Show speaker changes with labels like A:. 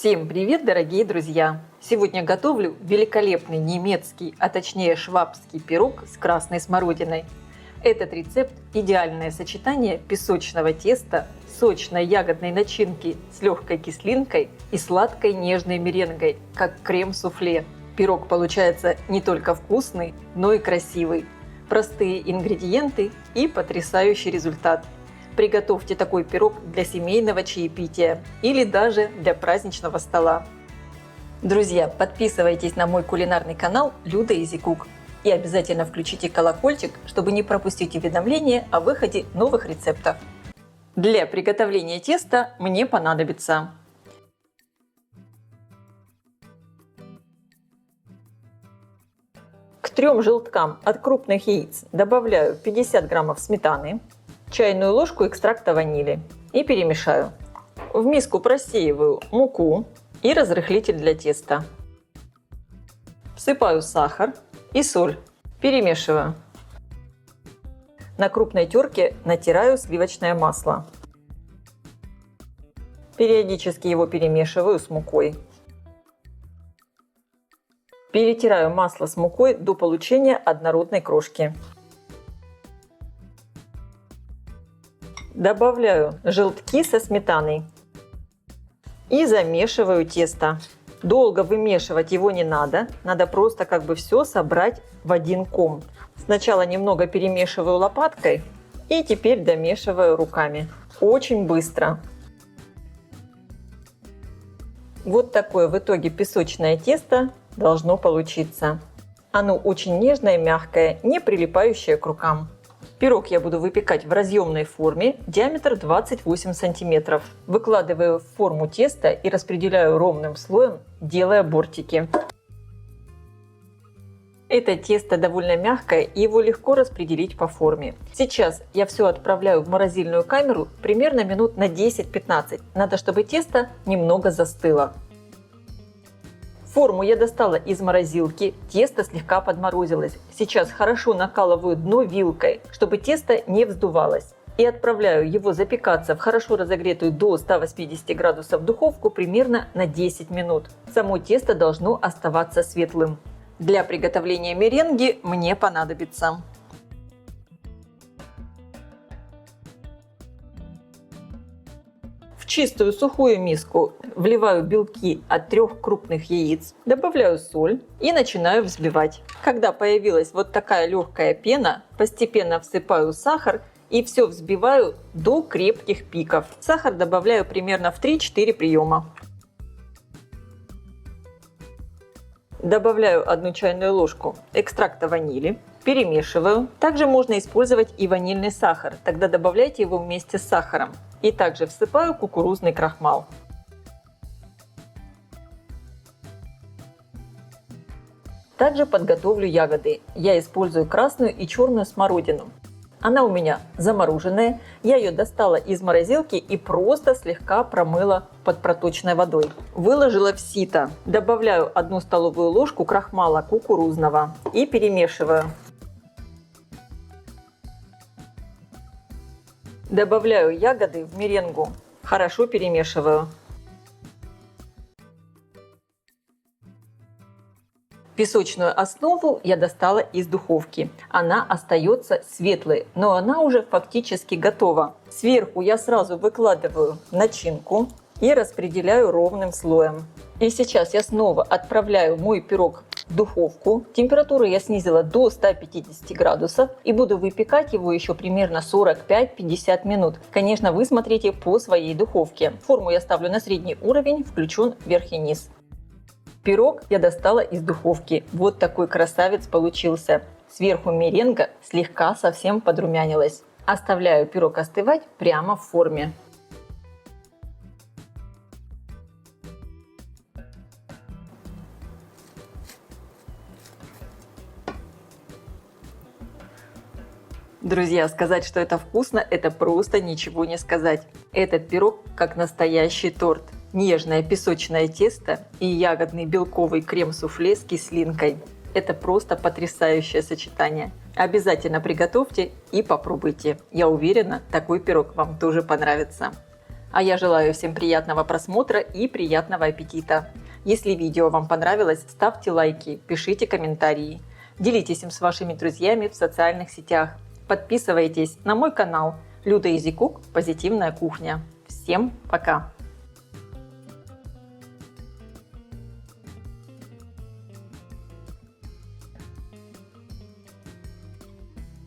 A: Всем привет, дорогие друзья! Сегодня готовлю великолепный немецкий, а точнее швабский пирог с красной смородиной. Этот рецепт – идеальное сочетание песочного теста, сочной ягодной начинки с легкой кислинкой и сладкой нежной меренгой, как крем-суфле. Пирог получается не только вкусный, но и красивый. Простые ингредиенты и потрясающий результат. Приготовьте такой пирог для семейного чаепития или даже для праздничного стола. Друзья, подписывайтесь на мой кулинарный канал Люда Easy Cook и обязательно включите колокольчик, чтобы не пропустить уведомления о выходе новых рецептов. Для приготовления теста мне понадобится к 3 желткам от крупных яиц добавляю 50 граммов сметаны, чайную ложку экстракта ванили и перемешаю. В миску просеиваю муку и разрыхлитель для теста. Всыпаю сахар и соль. Перемешиваю. На крупной терке натираю сливочное масло. Периодически его перемешиваю с мукой. Перетираю масло с мукой до получения однородной крошки. Добавляю желтки со сметаной и замешиваю тесто. Долго вымешивать его не надо, надо просто все собрать в один ком. Сначала немного перемешиваю лопаткой и теперь домешиваю руками. Очень быстро. Вот такое в итоге песочное тесто должно получиться. Оно очень нежное, мягкое, не прилипающее к рукам. Пирог я буду выпекать в разъемной форме, диаметр 28 см. Выкладываю в форму теста и распределяю ровным слоем, делая бортики. Это тесто довольно мягкое, и его легко распределить по форме. Сейчас я все отправляю в морозильную камеру примерно минут на 10-15. Надо, чтобы тесто немного застыло. Форму я достала из морозилки, тесто слегка подморозилось. Сейчас хорошо накалываю дно вилкой, чтобы тесто не вздувалось. И отправляю его запекаться в хорошо разогретую до 180 градусов духовку примерно на 10 минут. Само тесто должно оставаться светлым. Для приготовления меренги мне понадобится в чистую сухую миску вливаю белки от 3 крупных яиц, добавляю соль и начинаю взбивать. Когда появилась вот такая легкая пена, постепенно всыпаю сахар и все взбиваю до крепких пиков. Сахар добавляю примерно в 3-4 приема. Добавляю 1 чайную ложку экстракта ванили, перемешиваю. Также можно использовать и ванильный сахар, тогда добавляйте его вместе с сахаром. И также всыпаю кукурузный крахмал. Также подготовлю ягоды. Я использую красную и черную смородину. Она у меня замороженная. Я ее достала из морозилки и просто слегка промыла под проточной водой. Выложила в сито. Добавляю 1 столовую ложку крахмала кукурузного и перемешиваю. Добавляю ягоды в меренгу. Хорошо перемешиваю. Песочную основу я достала из духовки. Она остается светлой, но она уже фактически готова. Сверху я сразу выкладываю начинку и распределяю ровным слоем. И сейчас я снова отправляю мой пирог в духовку. Температуру я снизила до 150 градусов и буду выпекать его еще примерно 45-50 минут. Конечно, вы смотрите по своей духовке. Форму я ставлю на средний уровень, включен верх и низ. Пирог я достала из духовки. Вот такой красавец получился. Сверху меренга слегка совсем подрумянилась. Оставляю пирог остывать прямо в форме. Друзья, сказать, что это вкусно, это просто ничего не сказать. Этот пирог как настоящий торт. Нежное песочное тесто и ягодный белковый крем-суфле с кислинкой. Это просто потрясающее сочетание. Обязательно приготовьте и попробуйте. Я уверена, такой пирог вам тоже понравится. А я желаю всем приятного просмотра и приятного аппетита. Если видео вам понравилось, ставьте лайки, пишите комментарии. Делитесь им с вашими друзьями в социальных сетях. Подписывайтесь на мой канал Люда Изи Кук «Позитивная кухня». Всем пока!